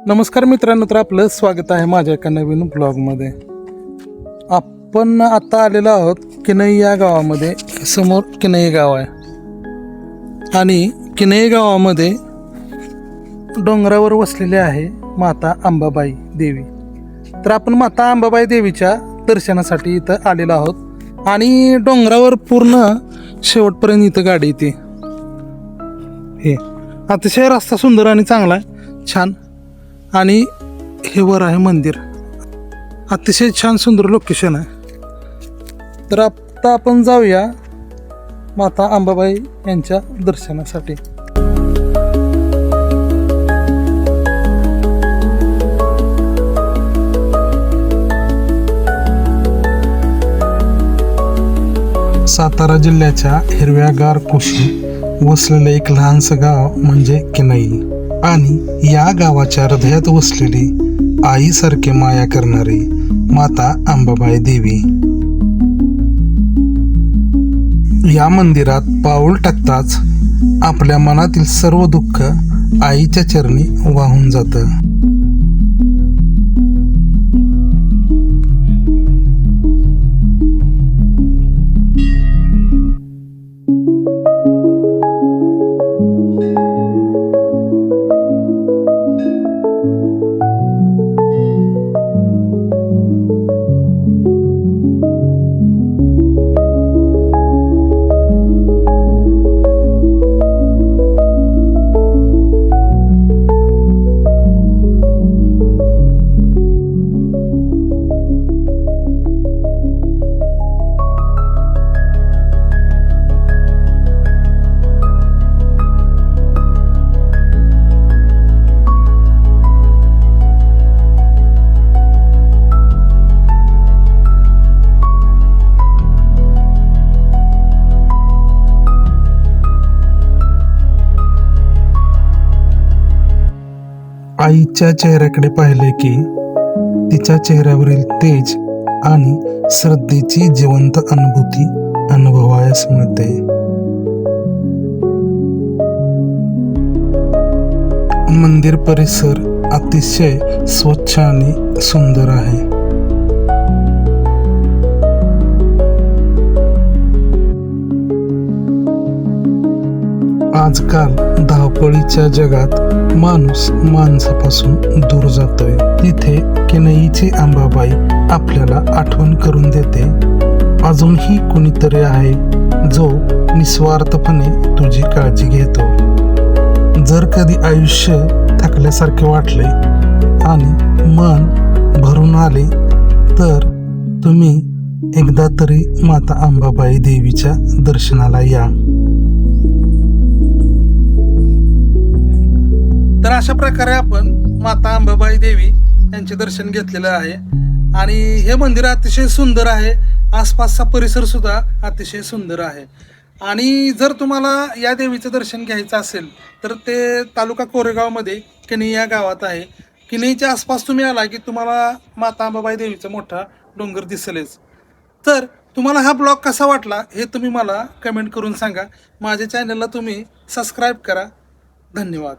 नमस्कार मित्रांनो, तर आपलं स्वागत आहे माझ्या एका नवीन ब्लॉगमध्ये. आपण आता आलेलो आहोत किनई या गावामध्ये. समोर किनई गाव आहे आणि किनई गावामध्ये डोंगरावर वसलेले आहे माता अंबाबाई देवी. तर आपण माता अंबाबाई देवीच्या दर्शनासाठी इथं आलेलो आहोत आणि डोंगरावर पूर्ण शेवटपर्यंत इथं गाडी येते. हे अतिशय रस्ता सुंदर आणि चांगला आहे, छान. आणि हे वर आहे मंदिर, अतिशय छान सुंदर लोकेशन आहे. तर आता आपण जाऊया माता अंबाबाई यांच्या दर्शनासाठी. सातारा जिल्ह्याच्या हिरव्यागार कुशी वसलेलं एक लहानसं गाव म्हणजे किनई. आणि या गावाच्या हृदयात वसलेली आईसारखे माया करणारी माता अंबाबाई देवी. या मंदिरात पाऊल टाकताच आपल्या मनातील सर्व दुःख आईच्या चरणी वाहून जातं. आईच्या चेहऱ्याकडे पाहिले की तिच्या चेहऱ्यावरील तेज आणि श्रद्धेची जिवंत अनुभूती अनुभवायस मिळते. मंदिर परिसर अतिशय स्वच्छ आणि सुंदर आहे. आजकाल धावपळीच्या जगात माणूस माणसापासून दूर जातोय. तिथे किनईची अंबाबाई आपल्याला आठवण करून देते, अजूनही कुणीतरी आहे जो निस्वार्थपणे तुझी काळजी घेतो. जर कधी आयुष्य थकल्यासारखे वाटले आणि मन भरून आले तर तुम्ही एकदा तरी माता अंबाबाई देवीच्या दर्शनाला या. तर अशा प्रकारे आपण माता अंबाबाई देवी यांचे दर्शन घेतलेलं आहे आणि हे मंदिर अतिशय सुंदर आहे. आसपासचा परिसर सुद्धा अतिशय सुंदर आहे. आणि जर तुम्हाला या देवीचं दर्शन घ्यायचं असेल तर ते तालुका कोरेगावमध्ये किनई या गावात आहे. किनईच्या आसपास तुम्ही आला की तुम्हाला माता अंबाबाई देवीचा मोठा डोंगर दिसेलच. तर तुम्हाला हा ब्लॉग कसा वाटला हे तुम्ही मला कमेंट करून सांगा. माझ्या चॅनलला तुम्ही सबस्क्राईब करा. धन्यवाद.